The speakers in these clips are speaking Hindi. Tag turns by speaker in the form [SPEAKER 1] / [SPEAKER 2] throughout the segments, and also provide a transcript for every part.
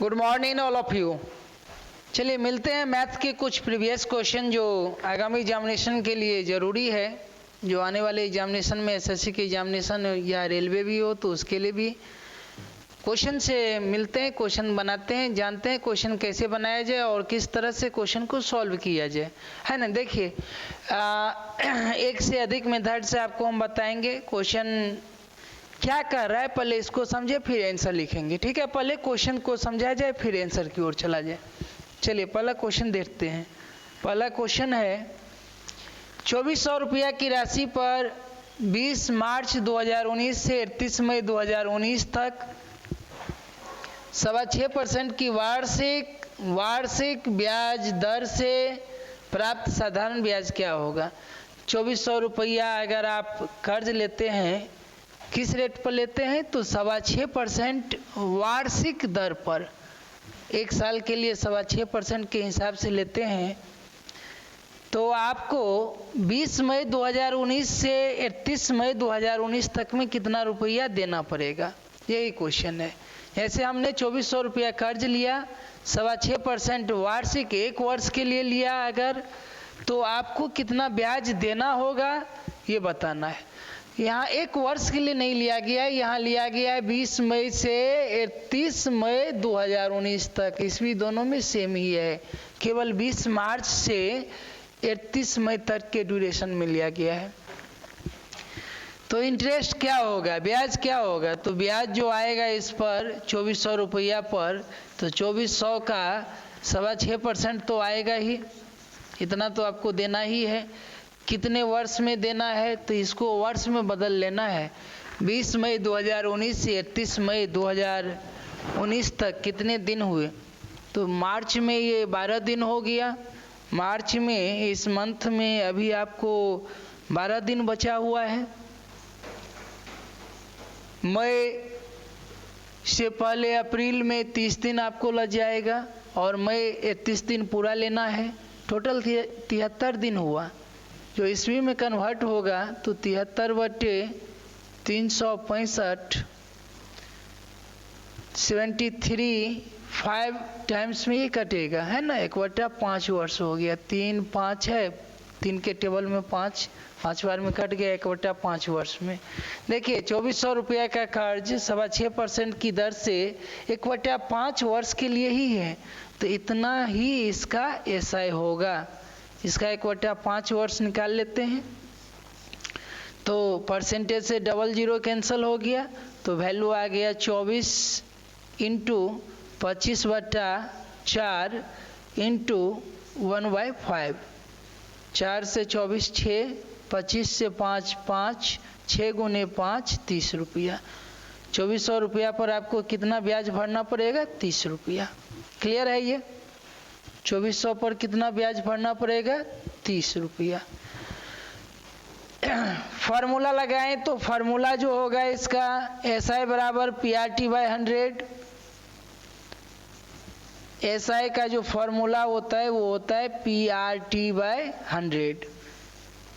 [SPEAKER 1] Good morning all of you. चलिए मिलते हैं मैथ के कुछ प्रीवियस क्वेश्चन जो आगामी एग्जामिनेशन के लिए ज़रूरी है, जो आने वाले एग्जामिनेशन में एसएससी के एग्जामिनेशन या रेलवे भी हो तो उसके लिए भी क्वेश्चन से मिलते हैं, क्वेश्चन बनाते हैं, जानते हैं क्वेश्चन कैसे बनाया जाए और किस तरह से क्वेश्चन को सॉल्व किया जाए, है ना। देखिए एक से अधिक मेथड से आपको हम बताएंगे क्वेश्चन क्या कर रहा है, पहले इसको समझे फिर आंसर लिखेंगे, ठीक है। पहले क्वेश्चन को समझा जाए फिर आंसर की ओर चला जाए। चलिए पहला क्वेश्चन देखते हैं। पहला क्वेश्चन है 2400 रुपया की राशि पर 20 मार्च 2019 से 31 मई 2019 तक 6.25% की वार्षिक ब्याज दर से प्राप्त साधारण ब्याज क्या होगा। 2400 रुपया अगर आप कर्ज लेते हैं, किस रेट पर लेते हैं तो 6.25% वार्षिक दर पर, एक साल के लिए 6.25% के हिसाब से लेते हैं, तो आपको 20 मई 2019 से 31 मई 2019 तक में कितना रुपया देना पड़ेगा, यही क्वेश्चन है। जैसे हमने 2400 रुपया कर्ज लिया, 6.25% वार्षिक एक वर्ष के लिए लिया अगर, तो आपको कितना ब्याज देना होगा ये बताना है। यहाँ एक वर्ष के लिए नहीं लिया गया है, यहाँ लिया गया है 20 मई से 31 मई 2019 तक, इसमें दोनों में सेम ही है, केवल 20 मार्च से 31 मई तक के ड्यूरेशन में लिया गया है। तो इंटरेस्ट क्या होगा, ब्याज क्या होगा, तो ब्याज जो आएगा इस पर 2400 रुपया पर, तो 2400 का 6.25% तो आएगा ही, इतना तो आपको देना ही है। कितने वर्ष में देना है तो इसको वर्ष में बदल लेना है। 20 मई 2019 से 31 मई 2019 तक कितने दिन हुए, तो मार्च में ये 12 दिन हो गया। मार्च में इस मंथ में अभी आपको 12 दिन बचा हुआ है। मई से पहले अप्रैल में 30 दिन आपको लग जाएगा और मई 31 दिन पूरा लेना है, टोटल 73 दिन हुआ। जो ईस्वी में कन्वर्ट होगा तो 73/365 73 5 टाइम्स में ही कटेगा, है ना। 1/5 वर्ष हो गया, 3 5 है, 3 के टेबल में 5 बार में कट गया, 1/5 वर्ष में। देखिए 2400 रुपया का कर्ज 6.25% की दर से 1/5 वर्ष के लिए ही है, तो इतना ही इसका एसआई होगा। इसका 1/5 वर्ष निकाल लेते हैं, तो परसेंटेज से 00 कैंसिल हो गया, तो वैल्यू आ गया 24 × 25/4 × 1/5। 4 से 24 6, 25 से 5 5, 6 × 5 30 रुपया। 2400 रुपया पर आपको कितना ब्याज भरना पड़ेगा, 30 रुपया। क्लियर है ये। 2400 पर कितना ब्याज भरना पड़ेगा, 30 रुपया। फार्मूला लगाएं तो फार्मूला जो होगा इसका SI बराबर PRT/100। SI का जो फार्मूला होता है वो होता है PRT/100।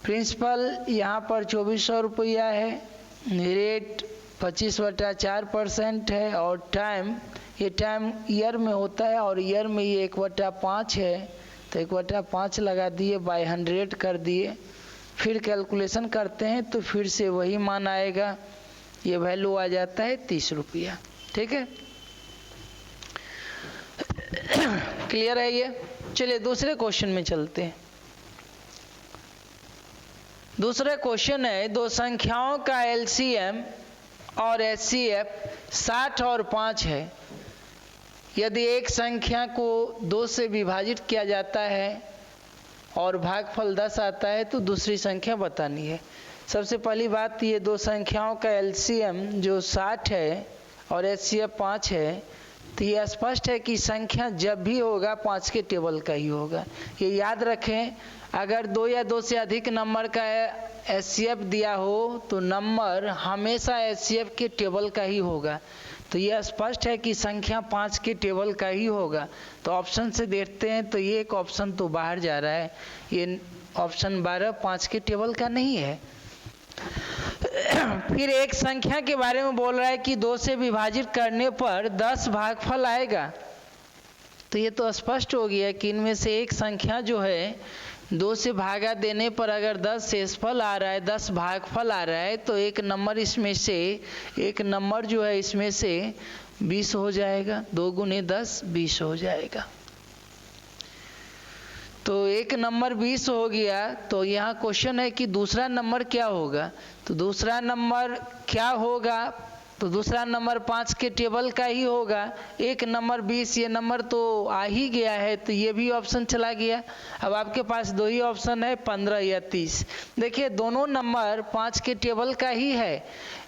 [SPEAKER 1] प्रिंसिपल यहाँ पर 2400 रुपया है, रेट 25/4% है और टाइम, ये टाइम ईयर में होता है और ईयर में ये 1/5 है, तो 1/5 लगा दिए, बाय 100 कर दिए, फिर कैलकुलेशन करते हैं तो फिर से वही मान आएगा, ये वैल्यू आ जाता है 30 रुपया। ठीक है, क्लियर है ये। चलिए दूसरे क्वेश्चन में चलते हैं। दूसरा क्वेश्चन है, दो संख्याओं का LCM और HCF 60 और 5 है। यदि एक संख्या को 2 से विभाजित किया जाता है और भागफल 10 आता है तो दूसरी संख्या बतानी है। सबसे पहली बात, ये दो संख्याओं का LCM जो 60 है और HCF 5 है, तो ये स्पष्ट है कि संख्या जब भी होगा 5 के टेबल का ही होगा। ये याद रखें, अगर 2 या 2 से अधिक नंबर का HCF दिया हो तो नंबर हमेशा HCF के टेबल का ही होगा। तो यह स्पष्ट है कि संख्या 5 के टेबल का ही होगा। तो ऑप्शन से देखते हैं तो ये एक ऑप्शन तो बाहर जा रहा है, ये ऑप्शन 12 5 के टेबल का नहीं है। फिर एक संख्या के बारे में बोल रहा है कि 2 से विभाजित करने पर 10 भागफल आएगा। तो ये तो स्पष्ट हो गया कि इनमें से एक संख्या जो है 2 से भागा देने पर अगर 10 शेषफल आ रहा है, 10 भागफल आ रहा है, तो एक नंबर इसमें से, एक नंबर जो है इसमें से 20 हो जाएगा। 2 गुने 10 20 हो जाएगा। तो एक नंबर 20 हो गया। तो यहाँ क्वेश्चन है कि दूसरा नंबर क्या होगा। तो दूसरा नंबर क्या होगा, तो दूसरा नंबर 5 के टेबल का ही होगा। एक नंबर 20, ये नंबर तो आ ही गया है, तो ये भी ऑप्शन चला गया। अब आपके पास 2 ही ऑप्शन है, 15 या 30। देखिए दोनों नंबर 5 के टेबल का ही है,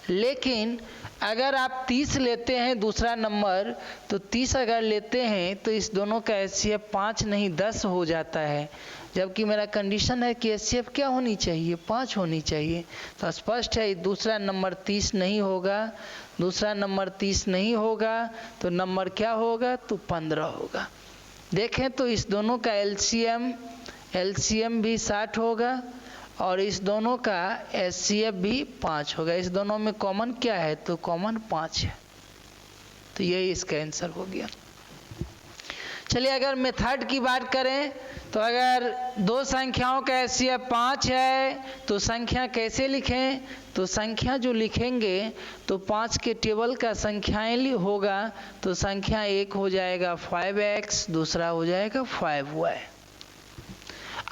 [SPEAKER 1] लेकिन अगर आप 30 लेते हैं दूसरा नंबर, तो 30 अगर लेते हैं तो इस दोनों का एचसीएफ 5 नहीं 10 हो जाता है, जबकि मेरा कंडीशन है कि एचसीएफ क्या होनी चाहिए, 5 होनी चाहिए। तो स्पष्ट है दूसरा नंबर 30 नहीं होगा। दूसरा नंबर 30 नहीं होगा तो नंबर क्या होगा, तो 15 होगा। देखें तो इस दोनों का एलसीएम भी 60 होगा और इस दोनों का एचसीएफ भी 5 होगा। इस दोनों में कॉमन क्या है, तो कॉमन 5 है। तो यही इसका आंसर हो गया। चलिए अगर मेथड की बात करें तो अगर 2 संख्याओं का एचसीएफ 5 है तो संख्या कैसे लिखें, तो संख्या जो लिखेंगे तो 5 के टेबल का संख्याएं होगा। तो संख्या एक हो जाएगा 5x, दूसरा हो जाएगा 5y।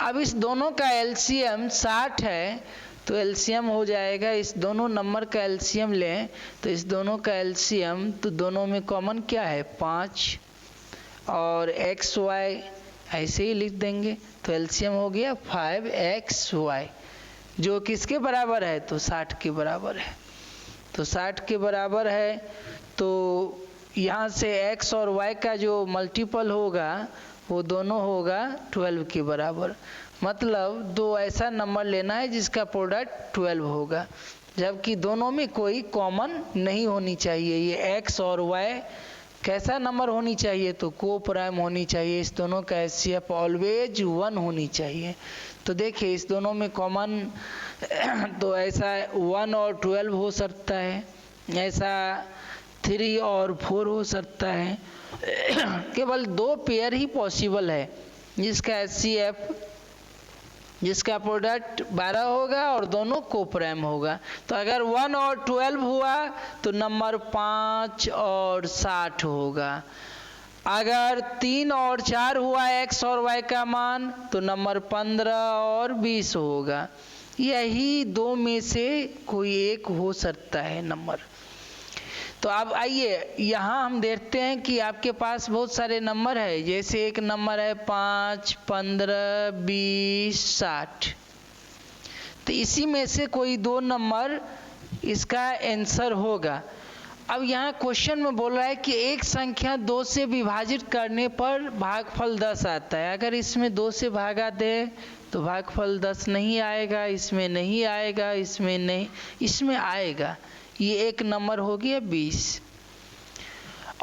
[SPEAKER 1] अब इस दोनों का एलसीएम 60 है, तो एलसीएम हो जाएगा, इस दोनों नंबर का एलसीएम लें तो इस दोनों का एलसीएम, तो दोनों में कॉमन क्या है 5 और xy ऐसे ही लिख देंगे। तो एलसीएम हो गया 5xy, जो किसके बराबर है, तो 60 के बराबर है। तो 60 के बराबर है, तो यहाँ से x और y का जो मल्टीपल होगा वो दोनों होगा 12 के बराबर। मतलब 2 ऐसा नंबर लेना है जिसका प्रोडक्ट 12 होगा, जबकि दोनों में कोई कॉमन नहीं होनी चाहिए। ये x और y कैसा नंबर होनी चाहिए, तो को प्राइम होनी चाहिए। इस दोनों का एचसीएफ ऑलवेज 1 होनी चाहिए। तो देखिए इस दोनों में कॉमन तो ऐसा 1 और 12 हो सकता है, ऐसा 3 और 4 हो सकता है। केवल 2 पेयर ही पॉसिबल है जिसका एचसीएफ, जिसका प्रोडक्ट 12 होगा और दोनों को प्राइम होगा। तो अगर 1 और 12 हुआ तो नंबर 5 और 60 होगा। अगर 3 और 4 हुआ x और y का मान, तो नंबर 15 और 20 होगा। यही 2 में से कोई एक हो सकता है नंबर। तो अब आइए यहाँ हम देखते हैं कि आपके पास बहुत सारे नंबर है। जैसे एक नंबर है 5, 15, 20, 60। तो इसी में से कोई 2 नंबर इसका आंसर होगा। अब यहाँ क्वेश्चन में बोल रहा है कि एक संख्या 2 से विभाजित करने पर भागफल 10 आता है। अगर इसमें 2 से भागा दे तो भागफल 10 नहीं आएगा, इसमें नहीं आएगा, इसमें नहीं, इसमें आएगा। ये एक नंबर हो गया 20।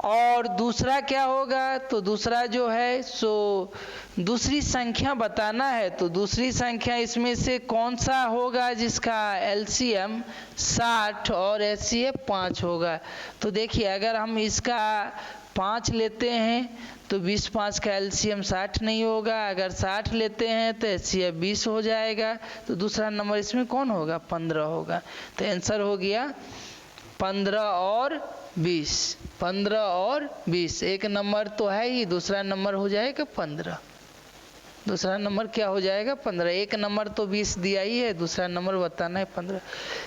[SPEAKER 1] और दूसरा क्या होगा, तो दूसरा जो है सो दूसरी संख्या बताना है। तो दूसरी संख्या इसमें से कौन सा होगा जिसका एलसीएम 60 और एचसीएफ 5 होगा। तो देखिए अगर हम इसका 5 लेते हैं तो 20 5 का एलसीएम 60 नहीं होगा। अगर 60 लेते हैं तो एचसीएफ 20 हो जाएगा। तो दूसरा नंबर इसमें कौन होगा, 15 होगा। तो आंसर हो गया 15 और 20। 15 और 20 एक नंबर तो है ही, दूसरा नंबर हो जाएगा 15। दूसरा नंबर क्या हो जाएगा 15। एक नंबर तो 20 दिया ही है, दूसरा नंबर बताना है 15।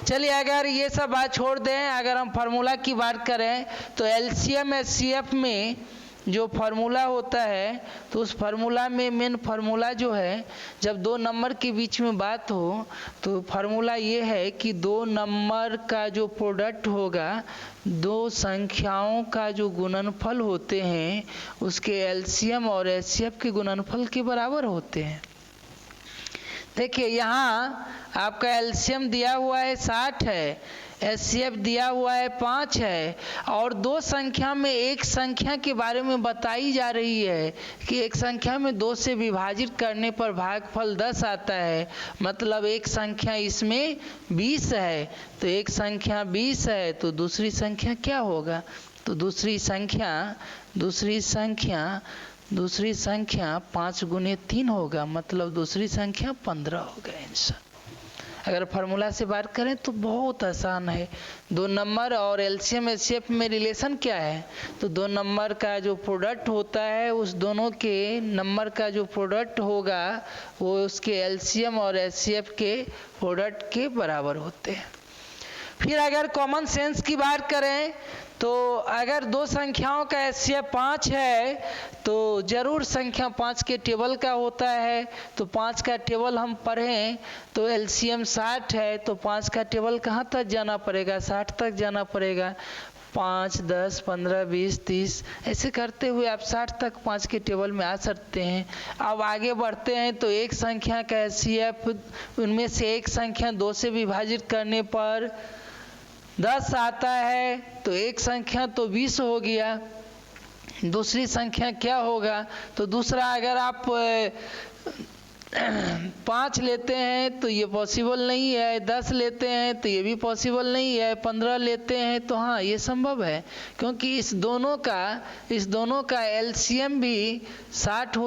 [SPEAKER 1] चलिए अगर ये सब बात छोड़ दें, अगर हम फार्मूला की बात करें तो एलसीएम एचसीएफ में जो फार्मूला होता है, तो उस फार्मूला में मेन फार्मूला जो है, जब 2 नंबर के बीच में बात हो तो फार्मूला ये है कि 2 नंबर का जो प्रोडक्ट होगा, 2 संख्याओं का जो गुणनफल होते हैं उसके एलसीएम और एचसीएफ के गुणनफल के बराबर होते हैं। देखिए यहाँ आपका एलसीएम दिया हुआ है 60 है, एचसीएफ दिया हुआ है 5 है, और 2 संख्या में एक संख्या के बारे में बताई जा रही है कि एक संख्या में 2 से विभाजित करने पर भागफल 10 आता है। मतलब एक संख्या इसमें 20 है, तो एक संख्या 20 है तो दूसरी संख्या क्या होगा, तो दूसरी संख्या दूसरी संख्या 5 गुने 3 होगा, मतलब दूसरी संख्या 15 होगा आंसर। अगर फार्मूला से बात करें तो बहुत आसान है। दो नंबर और एलसीएम एचसीएफ में रिलेशन क्या है? तो दो नंबर का जो प्रोडक्ट होता है उस दोनों के नंबर का जो प्रोडक्ट होगा वो उसके एलसीएम और एचसीएफ के प्रोडक्ट के बराबर होते हैं। फिर अगर कॉमन सेंस की बात करें तो अगर दो संख्याओं का एचसीएफ 5 है तो जरूर संख्या 5 के टेबल का होता है। तो 5 का टेबल हम पढ़ें तो एलसीएम 60 है, तो 5 का टेबल कहाँ तक जाना पड़ेगा? 60 तक जाना पड़ेगा। 5, 10, 15, 20, 30 ऐसे करते हुए आप 60 तक 5 के टेबल में आ सकते हैं। अब आगे बढ़ते हैं तो एक संख्या का एचसीएफ, उनमें से एक संख्या 2 से विभाजित करने पर 10 आता है, तो एक संख्या तो 20 हो गया। दूसरी संख्या क्या होगा? तो दूसरा अगर आप 5 लेते हैं तो ये पॉसिबल नहीं है, 10 लेते हैं तो ये भी पॉसिबल नहीं है, 15 लेते हैं तो हाँ ये संभव है, क्योंकि इस दोनों का एलसीएम भी 60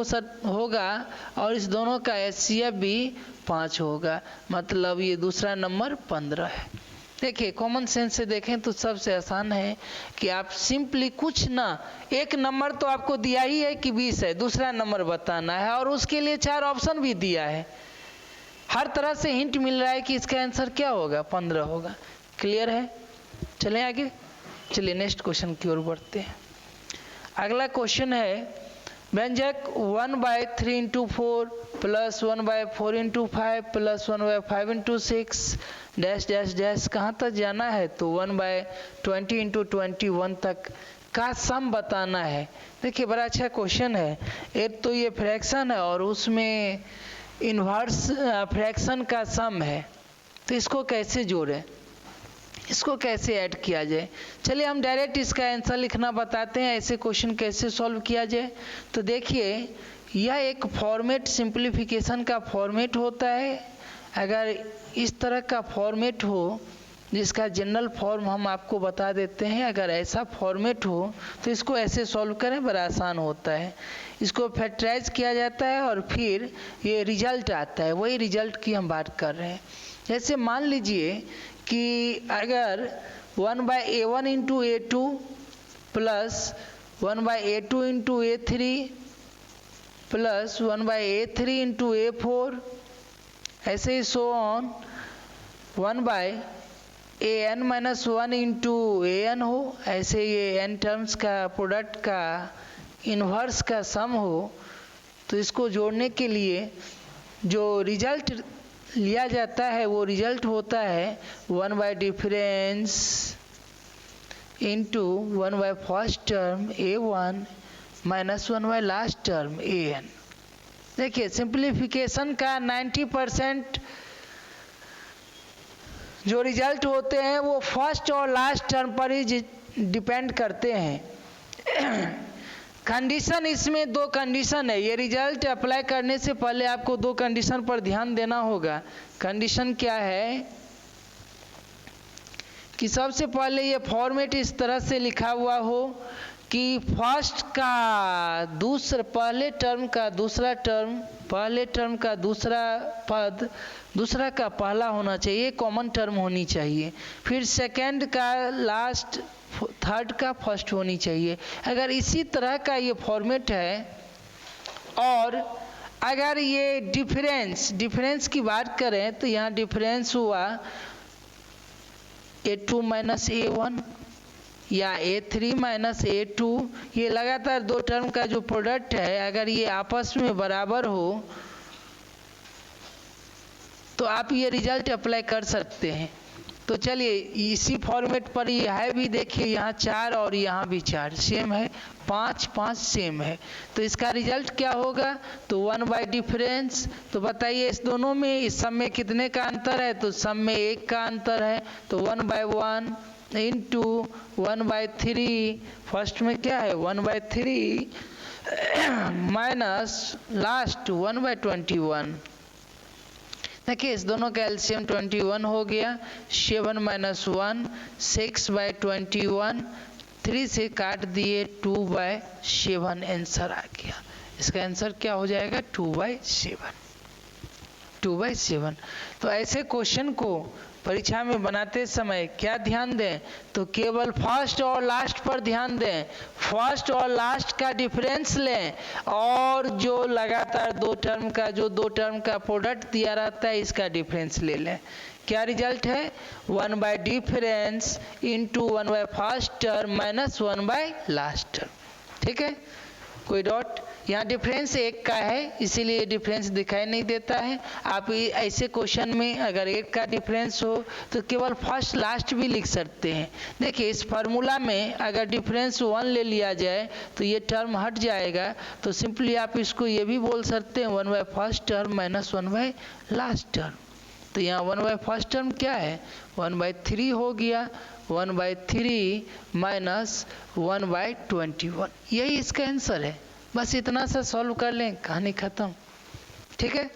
[SPEAKER 1] होगा और इस दोनों का एचसीएफ भी 5 होगा, मतलब ये दूसरा नंबर 15 है। देखिए कॉमन सेंस से देखें तो सबसे आसान है कि आप सिंपली कुछ ना, एक नंबर तो आपको दिया ही है कि 20 है, दूसरा नंबर बताना है और उसके लिए 4 ऑप्शन भी दिया है। हर तरह से हिंट मिल रहा है कि इसका आंसर क्या होगा? 15 होगा। क्लियर है? चलें आगे। चलिए नेक्स्ट क्वेश्चन की ओर बढ़ते हैं। अगला क्वेश्चन है व्यंजक 1/3 × 4 plus 1/4 × 5 plus 1/5 × 6 dash dash dash कहाँ तक जाना है? तो 1/20 × 21 तक का सम बताना है। देखिए बड़ा अच्छा क्वेश्चन है। एक तो ये फ्रैक्शन है और उसमें इन्वर्स फ्रैक्शन का सम है, तो इसको कैसे जोड़ें, इसको कैसे ऐड किया जाए? चलिए हम डायरेक्ट इसका आंसर लिखना बताते हैं, ऐसे क्वेश्चन कैसे सॉल्व किया जाए। तो देखिए यह एक फॉर्मेट, सिंप्लीफिकेशन का फॉर्मेट होता है। अगर इस तरह का फॉर्मेट हो जिसका जनरल फॉर्म हम आपको बता देते हैं, अगर ऐसा फॉर्मेट हो तो इसको ऐसे सॉल्व करें, बड़ा आसान होता है। इसको फैक्टराइज किया जाता है और फिर ये रिजल्ट आता है, वही रिजल्ट की हम बात कर रहे हैं। जैसे मान लीजिए कि अगर 1/A1 × A2 plus 1/A2 × A3 plus 1/A3 × A4 ऐसे ही सो ऑन 1/AN - 1 × AN हो, ऐसे ये n टर्म्स का प्रोडक्ट का इन्वर्स का सम हो। तो इसको जोड़ने के लिए जो रिजल्ट लिया जाता है वो रिजल्ट होता है 1/डिफरेंस इंटू 1/फर्स्ट टर्म A1 माइनस 1/लास्ट टर्म AN। देखिए सिंप्लीफिकेशन का 90% जो रिजल्ट होते हैं वो फर्स्ट और लास्ट टर्म पर ही डिपेंड करते हैं। कंडीशन इसमें 2 कंडीशन है। ये रिजल्ट अप्लाई करने से पहले आपको 2 कंडीशन पर ध्यान देना होगा। कंडीशन क्या है कि सबसे पहले ये फॉर्मेट इस तरह से लिखा हुआ हो कि फर्स्ट का दूसरा, पहले टर्म का दूसरा टर्म, पहले टर्म का दूसरा पद दूसरा का पहला होना चाहिए, कॉमन टर्म होनी चाहिए। फिर सेकंड का लास्ट, थर्ड का फर्स्ट होनी चाहिए। अगर इसी तरह का ये फॉर्मेट है और अगर ये डिफरेंस की बात करें तो यहाँ डिफरेंस हुआ A2 माइनस A1 या A3 माइनस A2, ये लगातार 2 टर्म का जो प्रोडक्ट है अगर ये आपस में बराबर हो तो आप ये रिजल्ट अप्लाई कर सकते हैं। तो चलिए इसी फॉर्मेट पर ये है भी, देखिए यहाँ 4 और यहाँ भी 4 सेम है, 5 5 सेम है। तो इसका रिजल्ट क्या होगा? तो 1/डिफरेंस। तो बताइए इस दोनों में, इस सम में कितने का अंतर है? तो सम में 1 का अंतर है। तो 1/1 इंटू 1/3, फर्स्ट में क्या है 1/3 माइनस लास्ट 1/21। देखिए इस दोनों का एलसीएम 21 हो गया। 7 - 1 6/21 3 से काट दिए 2/7 आंसर आ गया। इसका आंसर क्या हो जाएगा? 2/7। 2/7। तो ऐसे क्वेश्चन को परीक्षा में बनाते समय क्या ध्यान दें? तो केवल फर्स्ट और लास्ट पर ध्यान दें। फर्स्ट और लास्ट का डिफरेंस लें और जो लगातार दो टर्म का प्रोडक्ट दिया रहता है इसका डिफरेंस ले लें। क्या रिजल्ट है? 1 difference into 1 first term minus 1 last term. ठीक है, कोई डॉट? यहाँ डिफरेंस 1 का है इसीलिए डिफरेंस दिखाई नहीं देता है। आप ऐसे क्वेश्चन में अगर 1 का डिफरेंस हो तो केवल फर्स्ट लास्ट भी लिख सकते हैं। देखिए इस फार्मूला में अगर डिफरेंस 1 ले लिया जाए तो ये टर्म हट जाएगा, तो सिंपली आप इसको ये भी बोल सकते हैं 1 first term minus 1 last term. तो यहाँ 1 फर्स्ट टर्म क्या है? 1/3 हो गया। 1/3 माइनस 1/21, यही इसका आंसर है। बस इतना सा सॉल्व कर लें, कहानी खत्म। ठीक है,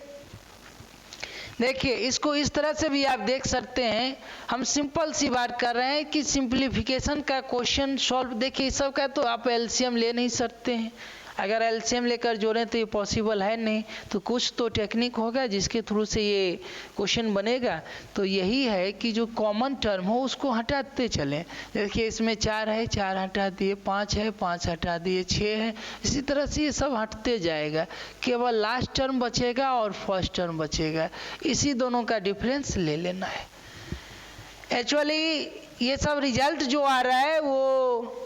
[SPEAKER 1] देखिए इसको इस तरह से भी आप देख सकते हैं। हम सिंपल सी बात कर रहे हैं कि सिंप्लीफिकेशन का क्वेश्चन सॉल्व। देखिए इस सब का तो आप एलसीएम ले नहीं सकते हैं। अगर एलसीएम लेकर जोड़ें तो ये पॉसिबल है नहीं, तो कुछ तो टेक्निक होगा जिसके थ्रू से ये क्वेश्चन बनेगा। तो यही है कि जो कॉमन टर्म हो उसको हटाते चलें। देखिए इसमें 4 है, 4 हटा दिए, 5 है, 5 हटा दिए, 6 है, इसी तरह से ये सब हटते जाएगा। केवल लास्ट टर्म बचेगा और फर्स्ट टर्म बचेगा, इसी दोनों का डिफरेंस ले लेना है। एक्चुअली ये सब रिजल्ट जो आ रहा है वो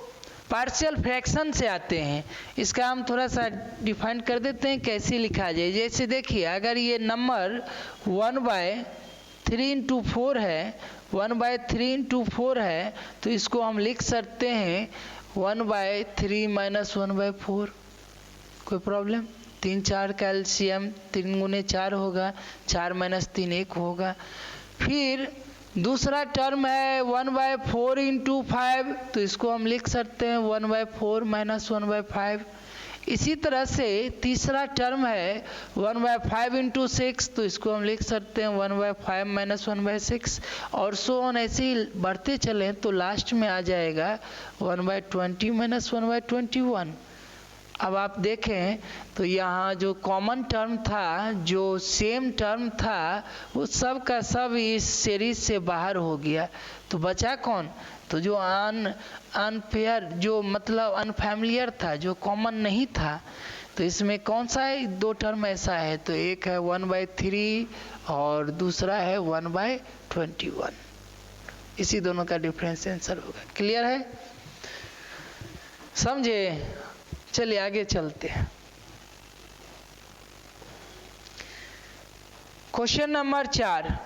[SPEAKER 1] पार्शियल फ्रैक्शन से आते हैं। इसका हम थोड़ा सा डिफाइन कर देते हैं कैसे लिखा जाए। जैसे देखिए अगर ये नंबर 1/3 इंटू 4 है, 1/3 इंटू 4 है, तो इसको हम लिख सकते हैं 1/3 माइनस 1/4। कोई प्रॉब्लम? 3 4 का एलसीएम 3 गुने 4 होगा, 4 माइनस 3 1 होगा। फिर दूसरा टर्म है 1/4 इंटू 5, तो इसको हम लिख सकते हैं 1/4 माइनस 1/5। इसी तरह से तीसरा टर्म है 1/5 इंटू 6, तो इसको हम लिख सकते हैं 1/5 माइनस 1/6, और सो ऑन ऐसे ही बढ़ते चलें तो लास्ट में आ जाएगा 1/20 माइनस 1/21। अब आप देखें तो यहाँ जो कॉमन टर्म था, जो सेम टर्म था, वो सब का सब इस सीरीज से बाहर हो गया। तो बचा कौन? तो जो अनफेयर, जो मतलब अनफैमिलियर था, जो कॉमन नहीं था। तो इसमें कौन सा है? 2 टर्म ऐसा है, तो एक है 1/3 और दूसरा है 1/21। इसी दोनों का डिफरेंस आंसर होगा। क्लियर है? समझे? चलिए आगे चलते हैं। Question number 4।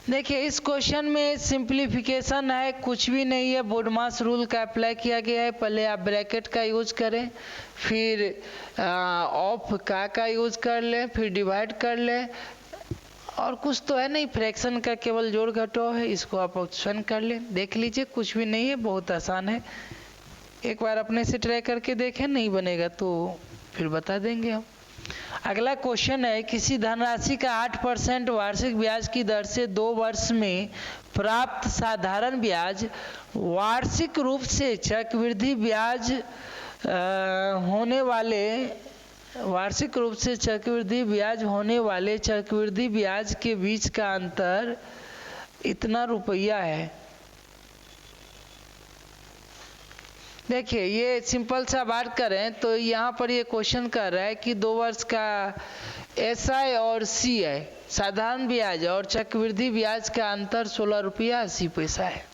[SPEAKER 1] देखिए इस क्वेश्चन में सिंप्लीफिकेशन है, कुछ भी नहीं है। बोडमास रूल का अप्लाई किया गया है। पहले आप ब्रैकेट का यूज करें, फिर ऑफ का यूज कर लें, फिर डिवाइड कर लें, और कुछ तो है नहीं, फ्रैक्शन का केवल जोड़ घटाव है। इसको आप ऑप्शन कर लें, देख लीजिए, कुछ भी नहीं है, बहुत आसान है। एक बार अपने से ट्राई करके देखें, नहीं बनेगा तो फिर बता देंगे हम। अगला क्वेश्चन है, किसी धनराशि का 8% वार्षिक ब्याज की दर से 2 वर्ष में प्राप्त साधारण ब्याज वार्षिक रूप से चक्रवृद्धि ब्याज होने वाले चक्रवृद्धि ब्याज के बीच का अंतर इतना रुपया है। देखिए ये सिंपल सा बात करें तो यहाँ पर ये क्वेश्चन कर रहा है कि 2 वर्ष का एसआई और सीआई साधारण ब्याज और चक्रवृद्धि ब्याज का अंतर 16 रुपया 80 पैसा है।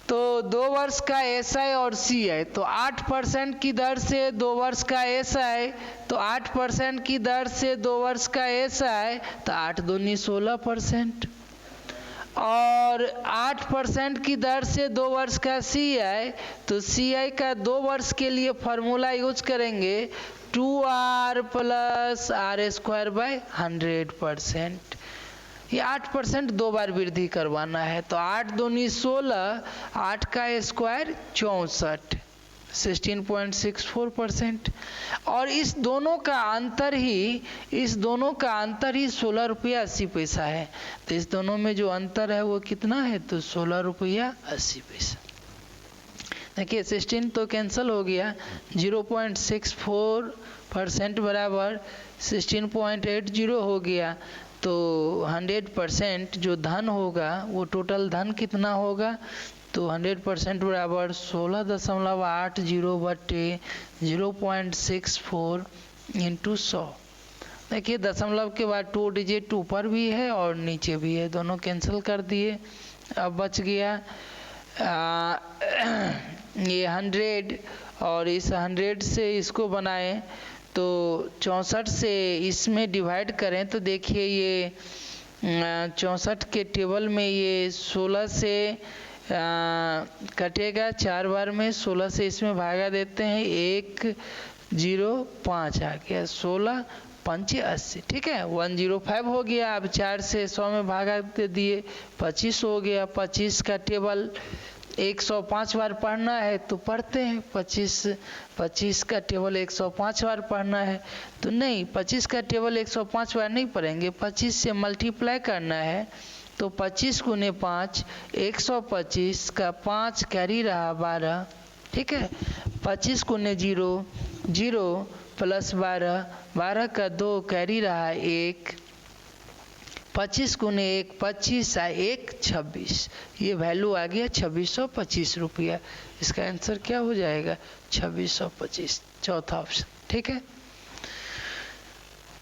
[SPEAKER 1] तो 2 वर्ष का एसआई और सीआई, तो 8% की दर से 2 वर्ष का एसआई, तो 8% की दर से 2 वर्ष का एसआई, तो 8 दूनी 16%, और 8% की दर से 2 वर्ष का सीआई, तो सीआई का 2 वर्ष के लिए फॉर्मूला यूज करेंगे 2r प्लस r²/100%। ये 8% 2 बार वृद्धि करवाना है, तो 8 दूनी 16, 8 का स्क्वायर 64, 16.64%। और इस दोनों का अंतर ही 16 रुपया 80 पैसा है। तो इस दोनों में जो अंतर है वो कितना है, तो 16 रुपया 80 पैसा। देखिए 16 तो कैंसिल हो गया, 0.64% बराबर 16.80 हो गया। तो 100% जो धन होगा वो टोटल धन कितना होगा, तो 100% बराबर 16.80 बटे 0.64 इंटू 100। देखिए दशमलव के बाद 2 डिजिट ऊपर भी है और नीचे भी है, दोनों कैंसिल कर दिए। अब बच गया ये 100, और इस 100 से इसको बनाएं तो 64 से इसमें डिवाइड करें तो देखिए ये 64 के टेबल में ये 16 से कटेगा 4 बार में, 16 से इसमें भागा देते हैं, 105 आ गया, 16 पंचे 80, ठीक है 105 हो गया। अब 4 से 100 में भागा दे दिए, 25 हो गया। 25 का टेबल 105 बार पढ़ना है तो पढ़ते हैं, 25 का टेबल 105 बार पढ़ना है तो नहीं, 25 का टेबल 105 बार नहीं पढ़ेंगे, 25 से मल्टीप्लाई करना है। तो 25 गुने 5 125 का 5 कैरी रहा 12, ठीक है। 25 गुने 0 0 प्लस 12 12 का 2 कैरी रहा 1, 25 गुने 1 25 1 26, ये वैल्यू आ गया 2625 रुपया। इसका आंसर क्या हो जाएगा, 2625, चौथा ऑप्शन, ठीक है।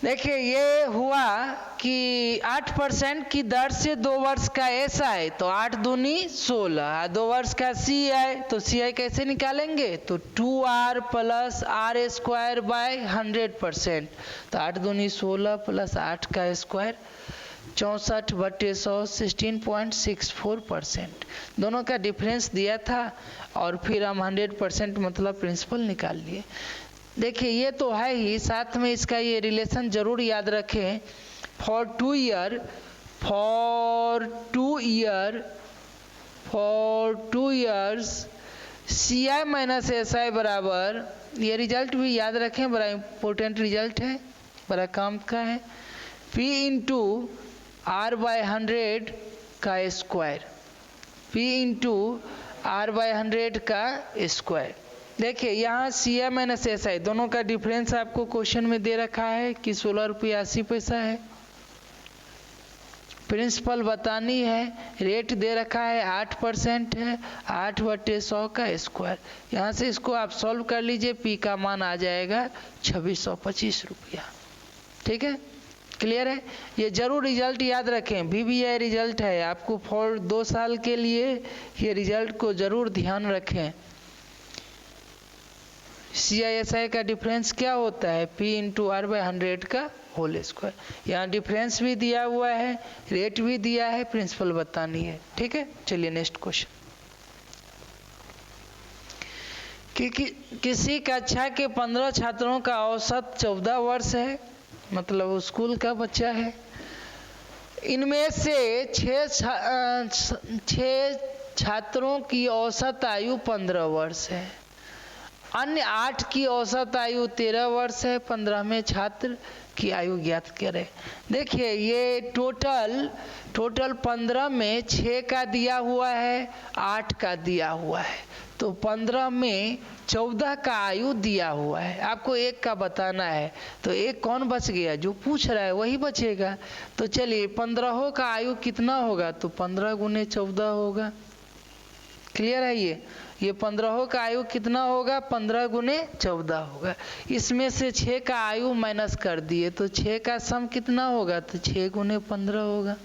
[SPEAKER 1] देखिए ये हुआ कि 8% की दर से 2 वर्ष का एस आए तो 8 दूनी 16, 2 वर्ष का सी आए तो सी आई कैसे निकालेंगे, तो 2r plus are square by 100%। तो 8 दूनी 16 प्लस 8 का स्क्वायर 64 बटे 100 16.64%। दोनों का डिफरेंस दिया था और फिर हम 100% मतलब प्रिंसिपल निकाल लिए। देखिए ये तो है ही, साथ में इसका ये रिलेशन जरूर याद रखें। For 2 years C I minus S I बराबर, ये रिजल्ट भी याद रखें, बड़ा इम्पोर्टेंट रिजल्ट है, बड़ा काम का है, P इंटू R बाय 100 का square, P into R by 100 का स्क्वायर। देखिए यहाँ सी आई माइनस एस आई दोनों का डिफरेंस आपको क्वेश्चन में दे रखा है कि 16 रुपया 80 पैसा है। प्रिंसिपल बतानी है, रेट दे रखा है 8% है, 8 बटे 100 का स्क्वायर। यहाँ से इसको आप सॉल्व कर लीजिए, पी का मान आ जाएगा 2625 रुपया, ठीक है, क्लियर है। ये जरूर रिजल्ट याद रखें, VBI रिजल्ट है आपको फॉर 2 साल के लिए, ये रिजल्ट को जरूर ध्यान रखें। CISI का डिफरेंस क्या होता है, P इंटू आर बाई 100 का होल स्क्वायर। यहाँ डिफरेंस भी दिया हुआ है, रेट भी दिया है, प्रिंसिपल बतानी है, ठीक है। चलिए नेक्स्ट क्वेश्चन। किसी कक्षा के 15 छात्रों का औसत 14 वर्ष है, मतलब वो स्कूल का बच्चा है। इनमें से 6 छात्रों की औसत आयु 15 वर्ष है, अन्य 8 की औसत आयु 13 वर्ष है। 15वें छात्र की आयु ज्ञात करें। देखिए ये टोटल 15 में 6 का दिया हुआ है, 8 का दिया हुआ है, तो 15 में 14 का आयु दिया हुआ है, आपको 1 का बताना है। तो 1 कौन बच गया, जो पूछ रहा है वही बचेगा। तो चलिए 15 का आयु कितना होगा, तो 15 गुने 14 होगा, क्लियर है। ये 15 का आयु कितना होगा, 15 गुने 14 होगा। इसमें से 6 का आयु माइनस कर दिए तो 6 का सम कितना होगा, तो 6 गुने 15 होगा।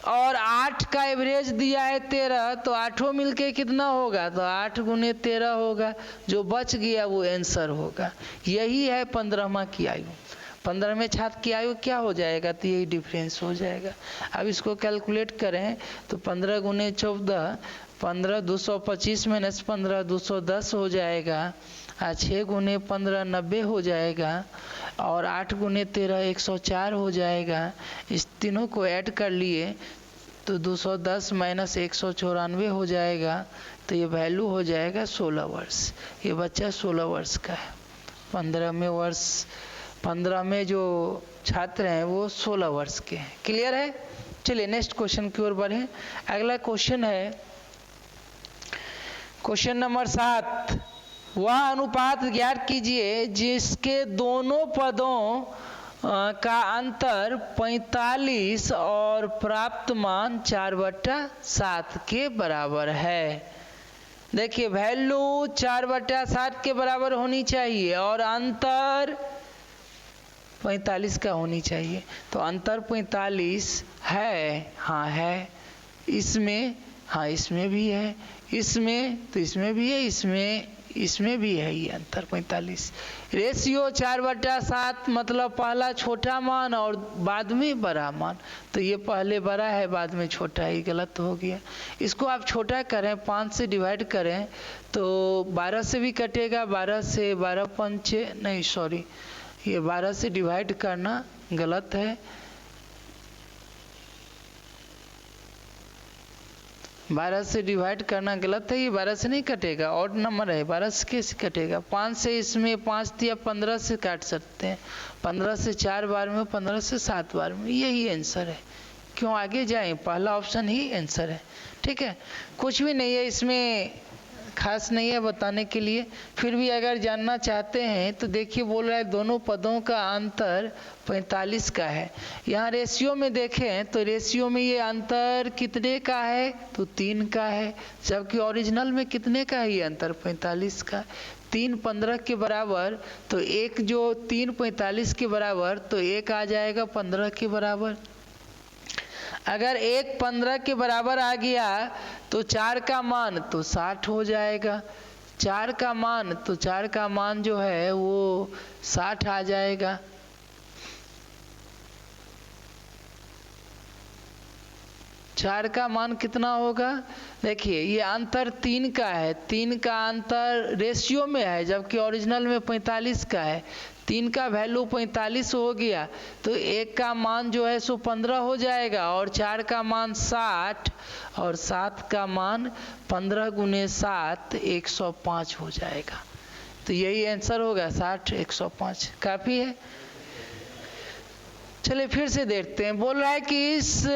[SPEAKER 1] और 8 का एवरेज दिया है 13, तो 8 मिलके कितना होगा, तो 8 गुने 13 होगा। जो बच गया वो आंसर होगा। यही है 15वां की आयु। 15वें छात्र की आयु क्या हो जाएगा, तो यही डिफरेंस हो जाएगा। अब इसको कैलकुलेट करें तो 15 गुने 14 15 225 माइनस 15 210 हो जाएगा। 6 गुने 15 90 हो जाएगा, और 8 गुने 13 104 हो जाएगा। इस तीनों को ऐड कर लिए तो 210 माइनस 194 हो जाएगा, तो ये वैल्यू हो जाएगा 16 वर्ष। ये बच्चा 16 वर्ष का है। 15 में जो छात्र हैं वो 16 वर्ष के हैं। क्लियर है? चलिए नेक्स्ट क्वेश्चन की ओर बढ़ें। अगला क्वेश्चन है क्वेश्चन नंबर 7। वह अनुपात ज्ञात कीजिए जिसके दोनों पदों का अंतर 45 और प्राप्त मान 4/7 के बराबर है। देखिए वैल्यू 4/7 के बराबर होनी चाहिए और अंतर 45 का होनी चाहिए। तो अंतर 45 है, हाँ है, इसमें, हाँ इसमें भी है, इसमें तो इसमें भी है, इसमें भी है, ये अंतर 45। रेशियो 4/7 मतलब पहला छोटा मान और बाद में बड़ा मान। तो ये पहले बड़ा है बाद में छोटा है, ये गलत हो गया। इसको आप छोटा करें, 5 से डिवाइड करें तो 12 से भी कटेगा, 12 से 12 पंचे नहीं सॉरी ये 12 से डिवाइड करना गलत है। 12 से डिवाइड करना गलत है, ये 12 से नहीं कटेगा, ऑड नंबर है, 12 से कैसे कटेगा। 5 से इसमें 5 दिया, 15 से काट सकते हैं, 15 से 4 बार में, 15 से 7 बार में, यही आंसर है। क्यों आगे जाएं, पहला ऑप्शन ही आंसर है। ठीक है, कुछ भी नहीं है इसमें, खास नहीं है बताने के लिए। फिर भी अगर जानना चाहते हैं तो देखिए बोल रहा है दोनों पदों का अंतर 45 का है। यहाँ रेशियो में देखें तो रेशियो में ये अंतर कितने का है, तो 3 का है, जबकि ओरिजिनल में कितने का है ये अंतर 45 का। 3 15 के बराबर, तो एक जो 3 45 के बराबर, तो एक आ जाएगा 15 के बराबर। अगर 1 15 के बराबर आ गया तो 4 का मान तो 60 हो जाएगा। 4 का मान, तो 4 का मान जो है वो 60 आ जाएगा। चार का मान कितना होगा, देखिए ये अंतर 3 का है, 3 का अंतर रेशियो में है जबकि ओरिजिनल में 45 का है। 3 का वैल्यू 45 हो गया तो 1 का मान जो है सो 15 हो जाएगा और 4 का मान 60 और 7 का मान 15 गुने 7 105 हो जाएगा। तो यही आंसर होगा 60 105। काफ़ी है। चलिए फिर से देखते हैं। बोल रहा है कि इस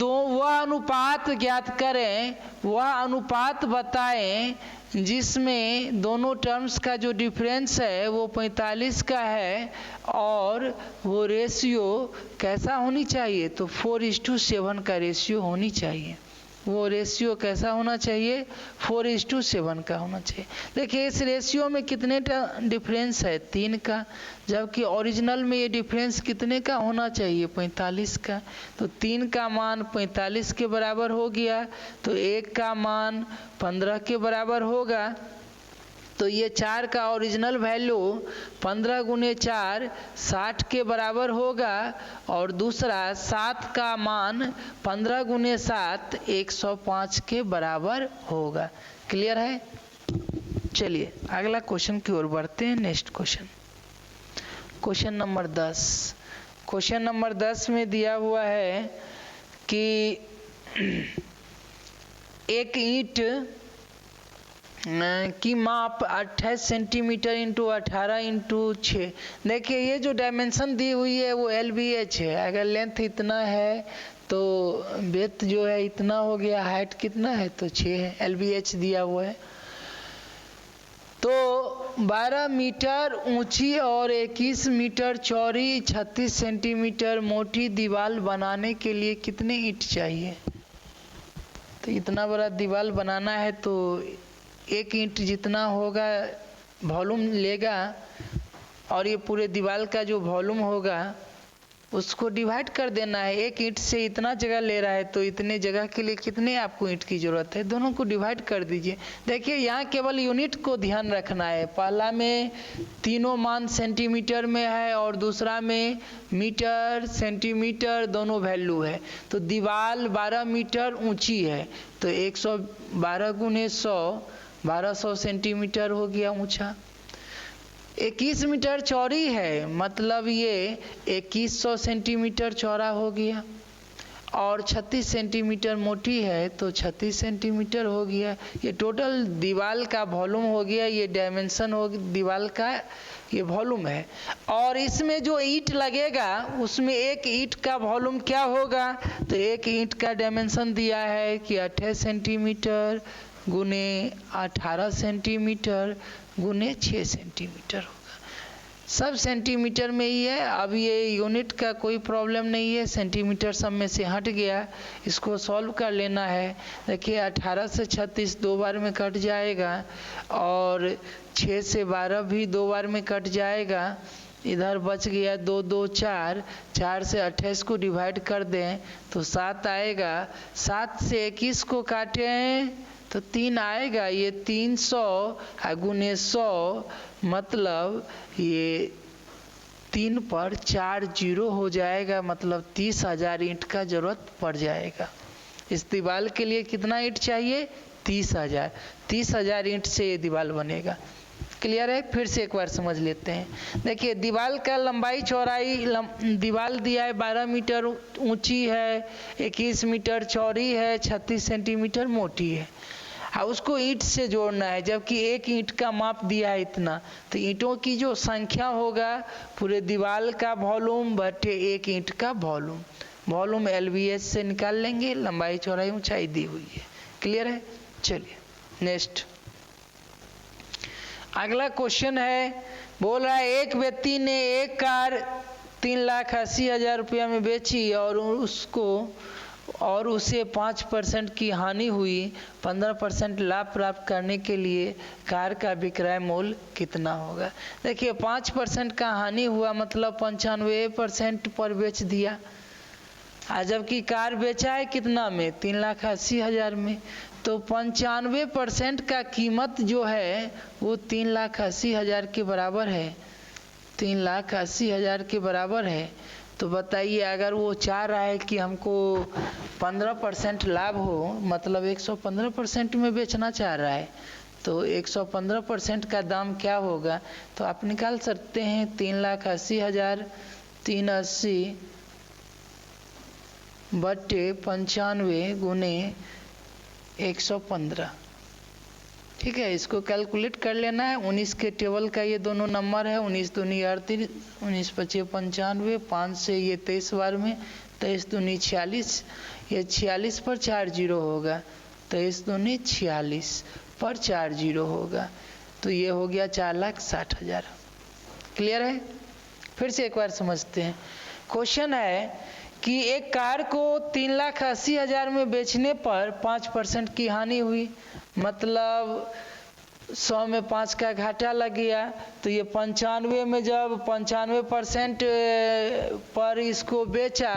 [SPEAKER 1] वह अनुपात ज्ञात करें, वह अनुपात बताएं जिसमें दोनों टर्म्स का जो डिफरेंस है वो 45 का है और वो रेशियो कैसा होनी चाहिए, तो 4:7 का रेशियो होनी चाहिए। वो रेशियो कैसा होना चाहिए, 4:7 का होना चाहिए। देखिए इस रेशियो में कितने डिफरेंस है, 3 का, जबकि ओरिजिनल में ये डिफरेंस कितने का होना चाहिए, 45 का। तो 3 का मान 45 के बराबर हो गया तो 1 का मान 15 के बराबर होगा। तो ये 4 का ओरिजिनल वैल्यू 15 गुने 4 60 के बराबर होगा और दूसरा 7 का मान 15 गुने 7 105 के बराबर होगा। क्लियर है। चलिए अगला क्वेश्चन की ओर बढ़ते हैं। Next question number 10। Question number 10 में दिया हुआ है कि एक ईंट की माप 28 सेंटीमीटर इंटू 18 इंटू 6। देखिए ये जो डायमेंशन दी हुई है वो LBH है। अगर लेंथ इतना है तो ब्रेथ जो है इतना हो गया, हाइट कितना है तो 6 है, LBH दिया हुआ है। तो 12 मीटर ऊंची और 21 मीटर चौड़ी 36 सेंटीमीटर मोटी दीवार बनाने के लिए कितने ईंट चाहिए। तो इतना बड़ा दीवार बनाना है तो एक ईंट जितना होगा वॉल्यूम लेगा और ये पूरे दीवार का जो वॉल्यूम होगा उसको डिवाइड कर देना है। एक ईंट से इतना जगह ले रहा है तो इतने जगह के लिए कितने आपको ईंट की ज़रूरत है, दोनों को डिवाइड कर दीजिए। देखिए यहाँ केवल यूनिट को ध्यान रखना है। पहला में तीनों मान सेंटीमीटर में है और दूसरा में मीटर सेंटीमीटर दोनों वैल्यू है। तो दीवार 12 मीटर ऊंची है तो 112 गुने 100 1200 सेंटीमीटर हो गया ऊंचा। 21 मीटर चौड़ी है मतलब ये 2100 सेंटीमीटर चौड़ा हो गया। और 36 सेंटीमीटर मोटी है तो 36 सेंटीमीटर हो गया। ये टोटल दीवार का वॉल्यूम हो गया, ये डायमेंशन हो दीवार का, ये वॉल्यूम है। और इसमें जो ईंट लगेगा उसमें एक ईंट का वॉल्यूम क्या होगा, तो एक ईंट का डायमेंशन दिया है कि 28 सेंटीमीटर गुने 18 सेंटीमीटर गुने 6 सेंटीमीटर होगा। सब सेंटीमीटर में ही है। अब ये यूनिट का कोई प्रॉब्लम नहीं है, सेंटीमीटर सब में से हट गया, इसको सॉल्व कर लेना है। देखिए 18 से 36 दो बार में कट जाएगा और 6 से 12 भी दो बार में कट जाएगा। इधर बच गया 2 2 4, 4 से 28 को डिवाइड कर दें तो 7 आएगा। 7 से 21 को काटें तो 3 आएगा। ये 300 गुने 100 मतलब ये 3 पर 4 जीरो हो जाएगा, मतलब 30,000 ईंट का जरूरत पड़ जाएगा। इस दीवार के लिए कितना ईंट चाहिए, 30,000। 30,000 ईंट से ये दीवार बनेगा। क्लियर है? फिर से एक बार समझ लेते हैं। देखिए दीवार का लंबाई चौड़ाई, दीवार दिया है 12 मीटर ऊंची है, 21 मीटर चौड़ी है, 36 सेंटीमीटर मोटी है। उसको ईंट से जोड़ना है, जबकि एक ईंट का माप दिया है इतना, तो ईंटों की जो संख्या होगा पूरे दीवार का वॉल्यूम बटे एक ईंट का वॉल्यूम, वॉल्यूम LVS से निकाल लेंगे। लंबाई चौड़ाई ऊंचाई दी हुई है। क्लियर है? चलिए नेक्स्ट अगला क्वेश्चन है। बोल रहा है एक व्यक्ति ने एक कार 3,80,000 रुपया में बेची और उसे 5% की हानि हुई। 15% लाभ प्राप्त करने के लिए कार का विक्रय मूल्य कितना होगा। देखिए 5% का हानि हुआ मतलब 95% पर बेच दिया, जबकि कार बेचा है कितना में, 3,80,000 में। तो 95% का कीमत जो है वो 3,80,000 के बराबर है, 3,80,000 के बराबर है। तो बताइए अगर वो चाह रहा है कि हमको 15% लाभ हो, मतलब 115% में बेचना चाह रहा है, तो 115% का दाम क्या होगा, तो आप निकाल सकते हैं 3,80,000, 380 बटे 95 गुने 115। ठीक है, इसको कैलकुलेट कर लेना है। 19 के टेबल का ये दोनों नंबर है, 19 दूनी 38, 19 पचे 95, 5 से ये 23 बार में, 23 दूनी 46, ये 46 पर 4 जीरो होगा, 23 दूनी 46 पर 4 जीरो होगा, तो ये हो गया 4,60,000। क्लियर है? फिर से एक बार समझते हैं। क्वेश्चन है कि एक कार को 3,80,000 में बेचने पर 5% की हानि हुई, मतलब 100 में 5 का घाटा लग गया। तो ये 95 में जब 95% पर इसको बेचा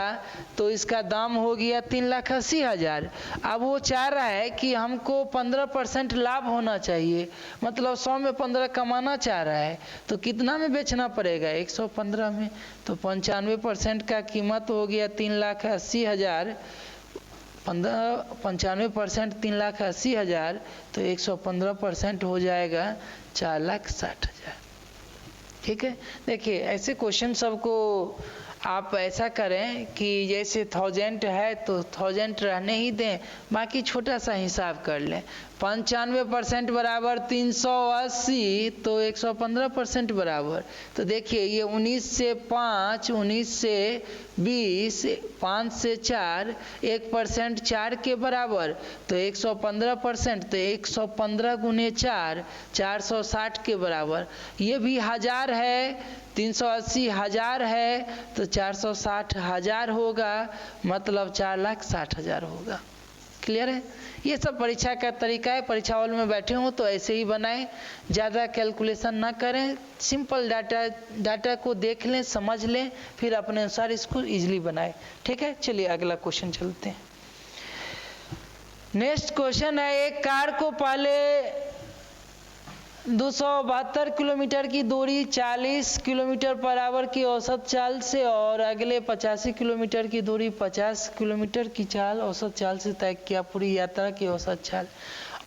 [SPEAKER 1] तो इसका दाम हो गया 3,80,000। अब वो चाह रहा है कि हमको 15% लाभ होना चाहिए, मतलब 100 में 15 कमाना चाह रहा है, तो कितना में बेचना पड़ेगा, 115 में। तो 95% का कीमत हो गया 3,80,000, 95% 3,80,000, तो 115% हो जाएगा 4,60,000। ठीक है, देखिए ऐसे क्वेश्चन सबको आप ऐसा करें कि जैसे 1000 है तो 1000 रहने ही दें, बाकी छोटा सा हिसाब कर लें। 95% बराबर 380, तो 115% बराबर। तो देखिए ये 19 से 5, 19 से 20, 5 से 4, 1% 4 के बराबर, तो 115%, तो 115 गुने 4, 460 के बराबर। ये भी 1000 है, 380 1000 है, तो 460 1000 होगा, मतलब 4,60,000 होगा। क्लियर है? ये सब परीक्षा का तरीका है। परीक्षा हॉल में बैठे हो तो ऐसे ही बनाएं, ज़्यादा कैलकुलेशन ना करें, सिंपल डाटा को देख लें, समझ लें, फिर अपने अनुसार इसको इजीली बनाएं। ठीक है, चलिए अगला क्वेश्चन चलते हैं। नेक्स्ट क्वेश्चन है, एक कार को पहले 272 किलोमीटर की दूरी 40 किलोमीटर पर आवर की औसत चाल से और अगले 85 किलोमीटर की दूरी 50 किलोमीटर की चाल औसत चाल से तय किया। पूरी यात्रा की औसत चाल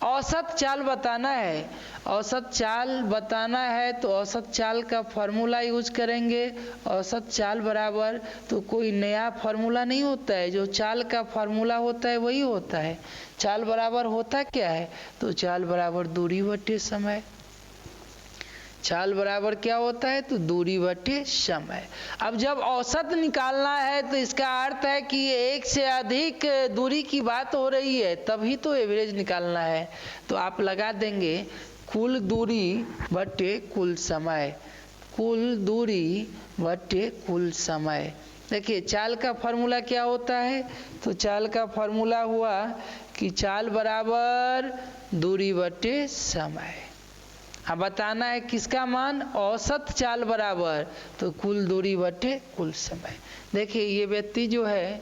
[SPEAKER 1] औसत चाल बताना है, औसत चाल बताना है तो औसत चाल का फॉर्मूला यूज करेंगे। औसत चाल बराबर, तो कोई नया फॉर्मूला नहीं होता है, जो चाल का फॉर्मूला होता है वही होता है। चाल बराबर होता क्या है, तो चाल बराबर दूरी बटे समय। चाल बराबर क्या होता है, तो दूरी बटे समय। अब जब औसत निकालना है तो इसका अर्थ है कि एक से अधिक दूरी की बात हो रही है, तभी तो एवरेज निकालना है। तो आप लगा देंगे कुल दूरी बटे कुल समय, कुल दूरी बटे कुल समय। देखिए चाल का फॉर्मूला क्या होता है, तो चाल का फॉर्मूला हुआ कि चाल बराबर दूरी बटे समय। अब बताना है किसका मान, औसत चाल बराबर तो कुल दूरी बटे कुल समय। देखिए ये व्यक्ति जो है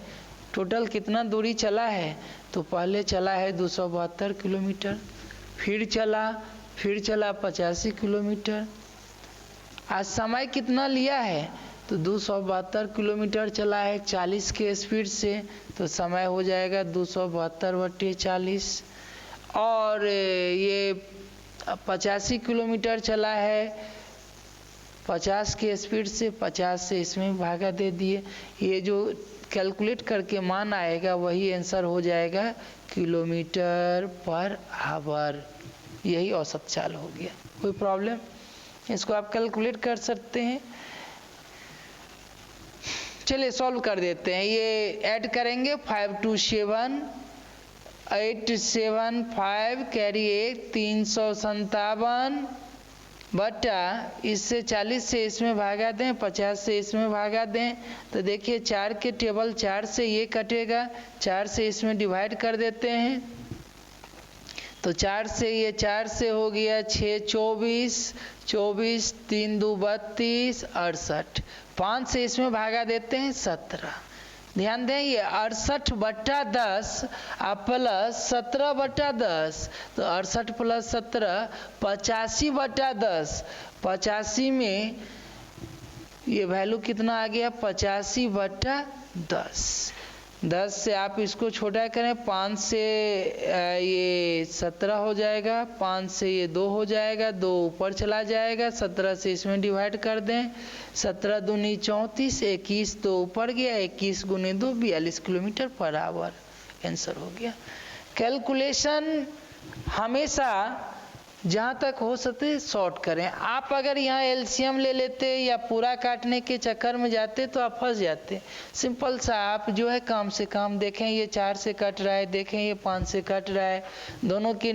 [SPEAKER 1] टोटल कितना दूरी चला है, तो पहले चला है 272 किलोमीटर, फिर चला 85 किलोमीटर। आज समय कितना लिया है, तो 272 किलोमीटर चला है 40 के स्पीड से, तो समय हो जाएगा 272 बटे 40। और ये 85 किलोमीटर चला है 50 के स्पीड से, 50 से इसमें भागा दे दिए। ये जो कैलकुलेट करके मान आएगा वही आंसर हो जाएगा किलोमीटर पर आवर। यही औसत चाल हो गया। कोई प्रॉब्लम, इसको आप कैलकुलेट कर सकते हैं। चलिए सॉल्व कर देते हैं। ये ऐड करेंगे 5 2 7 8 7 5 कैरी 1 357 बटा इससे 40 से इसमें भागा दें, 50 से इसमें भागा दें, तो देखिए 4 के टेबल 4 से ये कटेगा, 4 से इसमें डिवाइड कर देते हैं, तो 4 से ये 4 से हो गया 6 24 24 3 2 32 68, 5 से इसमें भागा देते हैं 17। ध्यान दें ये 68 बटा 10 प्लस 17 बटा 10, तो 68 प्लस 17 85 बटा 10। 85 में ये वैल्यू कितना आ गया, 85 बटा 10। 10 से आप इसको छोटा करें, 5 से ये 17 हो जाएगा, 5 से ये 2 हो जाएगा, 2 ऊपर चला जाएगा, 17 से इसमें डिवाइड कर दें, 17 दूनी 34, 21 तो ऊपर गया, 21 गुने 2 42 किलोमीटर पर आवर आंसर हो गया। कैलकुलेशन हमेशा जहाँ तक हो सके शॉर्ट करें। आप अगर यहाँ एलसीएम ले लेते या पूरा काटने के चक्कर में जाते तो आप फंस जाते। सिंपल सा आप जो है काम से काम देखें, ये 4 से कट रहा है, देखें ये 5 से कट रहा है, दोनों की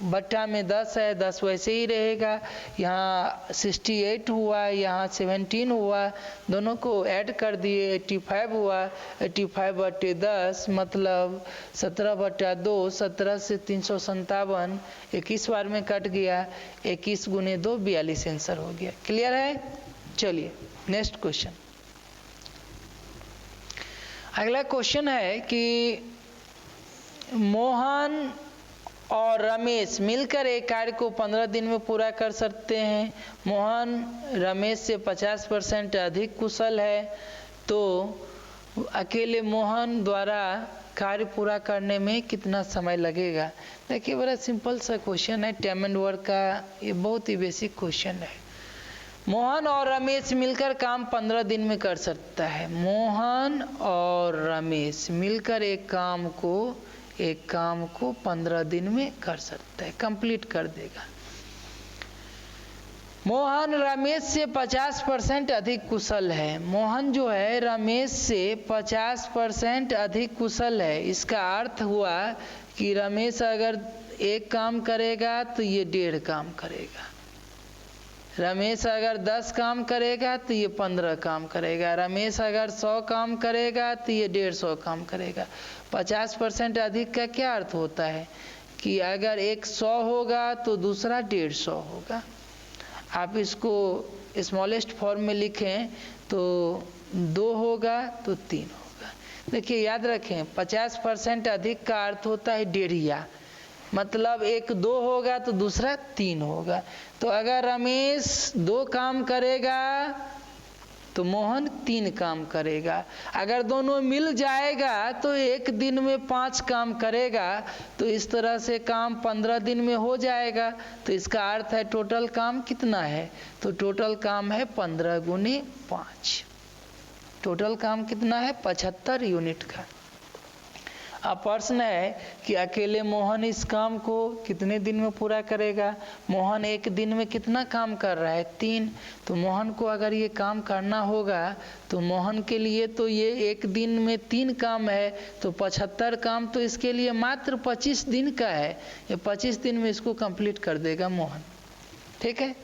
[SPEAKER 1] बट्टा में 10 है, 10 वैसे ही रहेगा। यहाँ 68 हुआ, यहाँ 17 हुआ, दोनों को ऐड कर दिए 85 हुआ, 85 बटे 10 मतलब 17 बटा 2, 17 से 357, 21 बार में कट गया, 21 गुने 2 42 आंसर हो गया। क्लियर है? चलिए नेक्स्ट क्वेश्चन। अगला क्वेश्चन है कि मोहन और रमेश मिलकर एक कार्य को 15 दिन में पूरा कर सकते हैं। मोहन रमेश से 50% अधिक कुशल है, तो अकेले मोहन द्वारा कार्य पूरा करने में कितना समय लगेगा। देखिए बड़ा सिंपल सा क्वेश्चन है, टाइम एंड वर्क का ये बहुत ही बेसिक क्वेश्चन है। मोहन और रमेश मिलकर काम 15 दिन में कर सकता है। मोहन और रमेश मिलकर एक काम को 15 दिन में कर सकता है, कंप्लीट कर देगा। मोहन रमेश से 50% अधिक कुशल है। मोहन जो है रमेश से 50% अधिक कुशल है। इसका अर्थ हुआ कि रमेश अगर एक काम करेगा तो ये 1.5 काम करेगा। रमेश अगर 10 काम करेगा तो ये 15 काम करेगा। रमेश अगर 100 काम करेगा तो ये 150 काम करेगा। 50% अधिक का क्या अर्थ होता है कि अगर एक 100 होगा तो दूसरा 150 होगा। आप इसको स्मॉलेस्ट फॉर्म में लिखें तो 2 होगा तो 3 होगा। देखिए याद रखें 50% अधिक का अर्थ होता है 1.5, मतलब एक 2 होगा तो दूसरा 3 होगा। तो अगर रमेश 2 काम करेगा तो मोहन 3 काम करेगा। अगर दोनों मिल जाएगा तो एक दिन में 5 काम करेगा, तो इस तरह से काम 15 दिन में हो जाएगा। तो इसका अर्थ है टोटल काम कितना है, तो टोटल काम है 15 गुने 5। टोटल काम कितना है 75 यूनिट का। अब प्रश्न है कि अकेले मोहन इस काम को कितने दिन में पूरा करेगा। मोहन एक दिन में कितना काम कर रहा है 3। तो मोहन को अगर ये काम करना होगा तो मोहन के लिए तो ये एक दिन में 3 काम है, तो 75 काम तो इसके लिए मात्र 25 दिन का है। ये 25 दिन में इसको कंप्लीट कर देगा मोहन। ठीक है,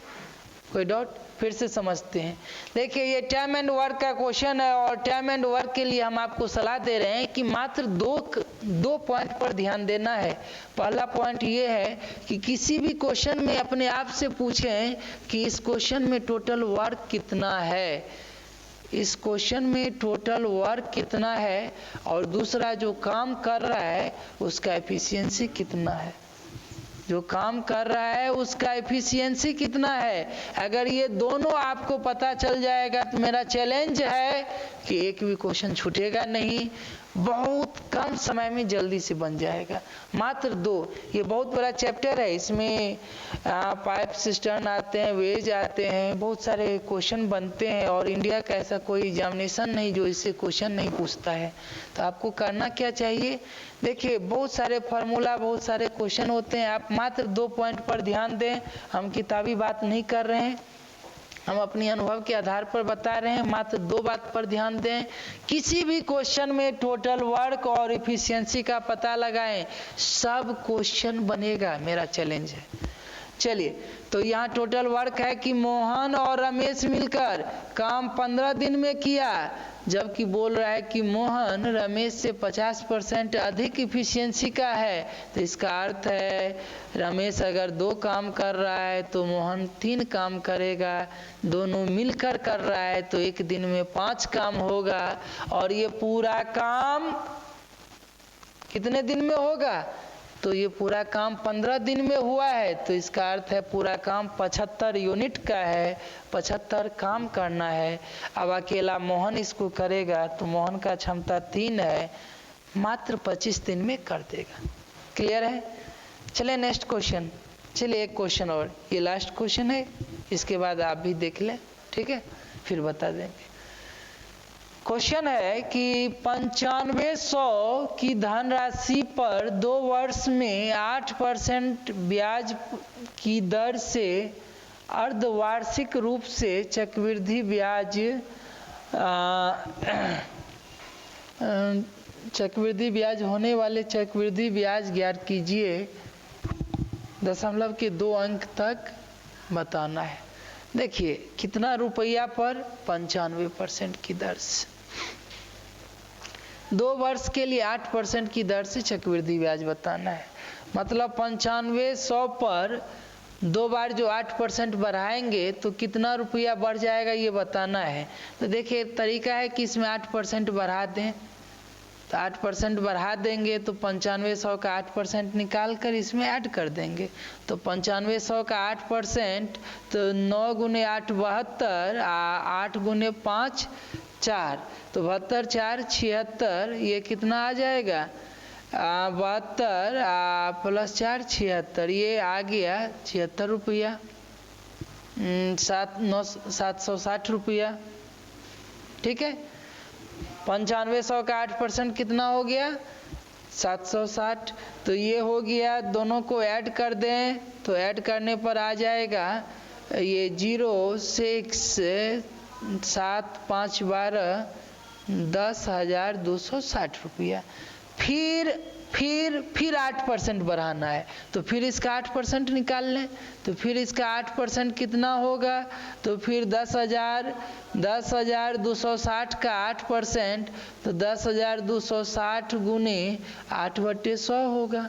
[SPEAKER 1] कोई डाउट? फिर से समझते हैं। देखिए ये टाइम एंड वर्क का क्वेश्चन है, और टाइम एंड वर्क के लिए हम आपको सलाह दे रहे हैं कि मात्र दो पॉइंट पर ध्यान देना है। पहला पॉइंट ये है कि किसी भी क्वेश्चन में अपने आप से पूछें कि इस क्वेश्चन में टोटल वर्क कितना है, इस क्वेश्चन में टोटल वर्क कितना है, और दूसरा जो काम कर रहा है उसका एफिशिएंसी कितना है। जो काम कर रहा है उसका एफिशिएंसी कितना है। अगर ये दोनों आपको पता चल जाएगा तो मेरा चैलेंज है कि एक भी क्वेश्चन छूटेगा नहीं, बहुत कम समय में जल्दी से बन जाएगा। मात्र 2, ये बहुत बड़ा चैप्टर है। इसमें पाइप सिस्टम आते हैं, वेज आते हैं, बहुत सारे क्वेश्चन बनते हैं, और इंडिया का ऐसा कोई एग्जामिनेशन नहीं जो इससे क्वेश्चन नहीं पूछता है। तो आपको करना क्या चाहिए, देखिए बहुत सारे फार्मूला, बहुत सारे क्वेश्चन होते हैं। आप मात्र 2 पॉइंट पर ध्यान दें। हम किताबी बात नहीं कर रहे हैं, हम अपनी अनुभव के आधार पर बता रहे हैं। मात्र 2 बात पर ध्यान दें। किसी भी क्वेश्चन में टोटल वर्क और एफिशिएंसी का पता लगाएं, सब क्वेश्चन बनेगा, मेरा चैलेंज है। चलिए, तो यहाँ टोटल वर्क है कि मोहन और रमेश मिलकर काम 15 दिन में किया, जबकि बोल रहा है कि मोहन रमेश से 50% अधिक इफिशियंसी का है। तो इसका अर्थ है रमेश अगर 2 काम कर रहा है तो मोहन 3 काम करेगा। दोनों मिलकर कर रहा है तो एक दिन में 5 काम होगा, और ये पूरा काम कितने दिन में होगा, तो ये पूरा काम 15 दिन में हुआ है। तो इसका अर्थ है पूरा काम 75 यूनिट का है, 75 काम करना है। अब अकेला मोहन इसको करेगा तो मोहन का क्षमता 3 है, मात्र 25 दिन में कर देगा। क्लियर है? चलिए नेक्स्ट क्वेश्चन। चलिए एक क्वेश्चन और, ये लास्ट क्वेश्चन है, इसके बाद आप भी देख लें, ठीक है, फिर बता देंगे। क्वेश्चन है कि 9500 की धनराशि पर 2 वर्ष में 8% ब्याज की दर से अर्धवार्षिक रूप से चक्रवृद्धि ब्याज होने वाले चक्रवृद्धि ब्याज ज्ञात कीजिए। दशमलव के 2 अंक तक बताना है। देखिए कितना रुपया पर, 95% की दर से 2 वर्ष के लिए 8% की दर से चक्रवृद्धि ब्याज बताना है। मतलब 9500 पर 2 बार जो 8% बढ़ाएंगे तो कितना रुपया बढ़ जाएगा ये बताना है। तो देखिए तरीका है कि इसमें 8% बढ़ा दें, तो 8% बढ़ा देंगे तो 9500 का 8% निकाल कर इसमें ऐड कर देंगे। तो 9500 का 8% तो 9 गुने 8 72, 8 गुने 5 4, तो 72 4 76, ये कितना आ जाएगा 72 प्लस 4 76, ये आ गया 76 रुपया, 760 रुपया। ठीक है, 9500 का 8% कितना हो गया 760। तो ये हो गया, दोनों को ऐड कर दें तो ऐड करने पर आ जाएगा ये 0 6 7 5 12 10,260 रुपया। फिर 8% बढ़ाना है, तो फिर इसका 8% निकाल लें। तो फिर इसका 8% कितना होगा, तो फिर 10,260 का 8%, तो 10,260 गुने 8/100 होगा।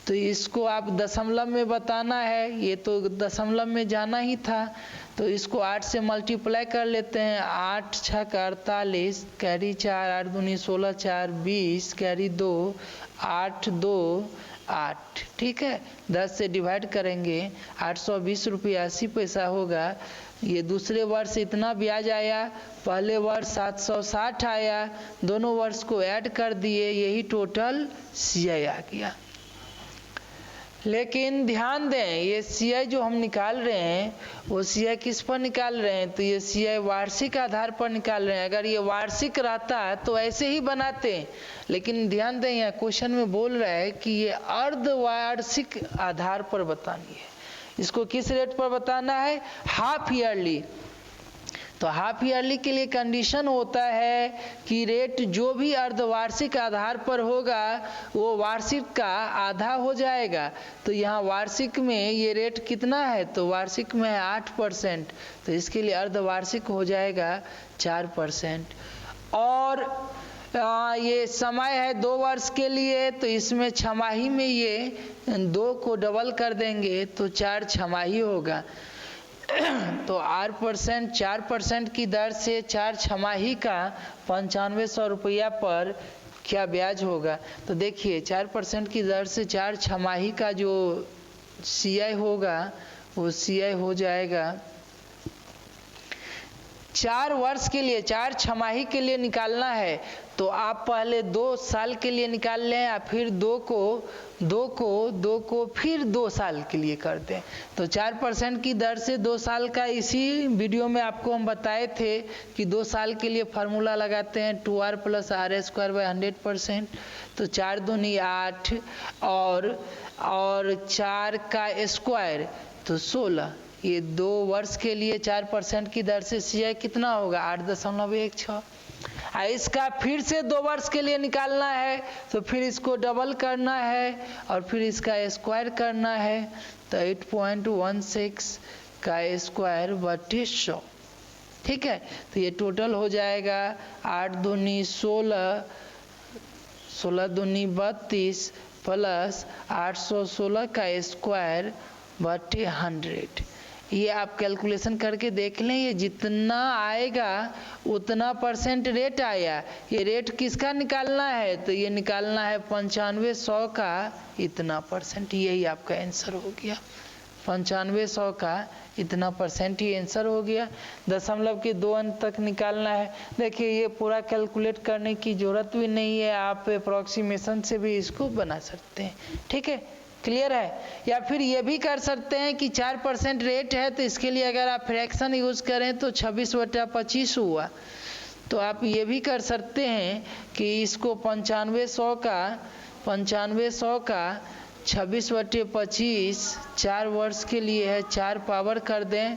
[SPEAKER 1] तो इसको आप दशमलव में बताना है, ये तो दशमलव में जाना ही था, तो इसको 8 से मल्टीप्लाई कर लेते हैं। 8 6 48, कैरी 4, 8 दूनी 16, 4 20, कैरी 2, 8 2 8। ठीक है, 10 से डिवाइड करेंगे 820 रुपये 80 पैसा होगा। ये दूसरे वर्ष इतना ब्याज आया, पहले वर्ष 760 आया, दोनों वर्ष को ऐड कर दिए, यही टोटल CI आ गया। लेकिन ध्यान दें, ये CI जो हम निकाल रहे हैं वो CI किस पर निकाल रहे हैं, तो ये CI वार्षिक आधार पर निकाल रहे हैं। अगर ये वार्षिक रहता तो ऐसे ही बनाते, लेकिन ध्यान दें यहाँ क्वेश्चन में बोल रहा है कि ये अर्धवार्षिक आधार पर बतानी है। इसको किस रेट पर बताना है, हाफ ईयरली। तो हाफ ईयरली के लिए कंडीशन होता है कि रेट जो भी अर्धवार्षिक आधार पर होगा वो वार्षिक का आधा हो जाएगा। तो यहाँ वार्षिक में ये रेट कितना है, तो वार्षिक में है 8%, तो इसके लिए अर्धवार्षिक हो जाएगा 4%। और ये समय है 2 वर्ष के लिए, तो इसमें छमाही में ये 2 को डबल कर देंगे तो 4 छमाही होगा। तो 4% की दर से 4 छमाही का 9500 रुपया पर क्या ब्याज होगा। तो देखिए 4% की दर से 4 छमाही का जो CI होगा वो CI हो जाएगा 4 वर्ष के लिए, 4 छमाही के लिए निकालना है तो आप पहले 2 साल के लिए निकाल लें या फिर 2 को फिर 2 साल के लिए कर दें। तो 4% की दर से 2 साल का, इसी वीडियो में आपको हम बताए थे कि 2 साल के लिए फार्मूला लगाते हैं 2r + r² / 100%। तो 4 दूनी 8 और 4 का स्क्वायर तो 16। ये 2 वर्ष के लिए 4% की दर से CI कितना होगा, 8.16। इसका फिर से 2 वर्ष के लिए निकालना है तो फिर इसको डबल करना है और फिर इसका स्क्वायर करना है, तो 8.16 का स्क्वायर / 100। ठीक है, तो ये टोटल हो जाएगा 8 दूनी 16, 16 दूनी 32 प्लस 816 का स्क्वायर / 100। ये आप कैलकुलेशन करके देख लें, ये जितना आएगा उतना % रेट आया। ये रेट किसका निकालना है, तो ये निकालना है 9500 का इतना %, यही आपका आंसर हो गया। 9500 का इतना % ही आंसर हो गया। दशमलव के 2 अंक तक निकालना है। देखिए ये पूरा कैलकुलेट करने की ज़रूरत भी नहीं है, आप अप्रॉक्सीमेशन से भी इसको बना सकते हैं। ठीक है, क्लियर है। या फिर ये भी कर सकते हैं कि 4% रेट है तो इसके लिए अगर आप फ्रैक्शन यूज़ करें तो 26/25 हुआ। तो आप ये भी कर सकते हैं कि इसको 9500 का 26/25 4 वर्ष के लिए है, 4 पावर कर दें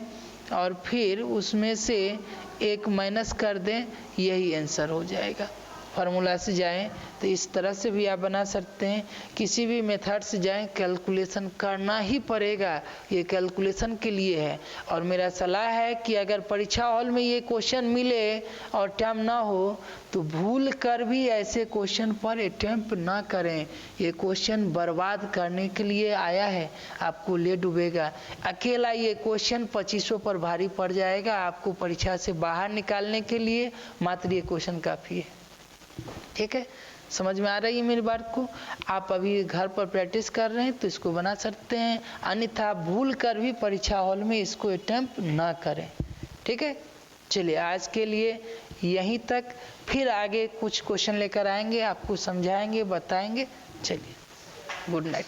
[SPEAKER 1] और फिर उसमें से 1 माइनस कर दें, यही आंसर हो जाएगा। फार्मूला से जाएं तो इस तरह से भी आप बना सकते हैं, किसी भी मेथड से जाएं कैलकुलेशन करना ही पड़ेगा, ये कैलकुलेशन के लिए है। और मेरा सलाह है कि अगर परीक्षा हॉल में ये क्वेश्चन मिले और टाइम ना हो तो भूल कर भी ऐसे क्वेश्चन पर अटेम्प्ट ना करें। ये क्वेश्चन बर्बाद करने के लिए आया है, आपको ले डूबेगा। अकेला ये क्वेश्चन 2500 पर भारी पड़ जाएगा, आपको परीक्षा से बाहर निकालने के लिए मात्र ये क्वेश्चन काफ़ी है। ठीक है, समझ में आ रही है मेरी बात को। आप अभी घर पर प्रैक्टिस कर रहे हैं तो इसको बना सकते हैं, अन्यथा भूल कर भी परीक्षा हॉल में इसको अटेम्प्ट ना करें। ठीक है, चलिए आज के लिए यहीं तक, फिर आगे कुछ क्वेश्चन लेकर आएंगे, आपको समझाएंगे, बताएंगे। चलिए, गुड नाइट।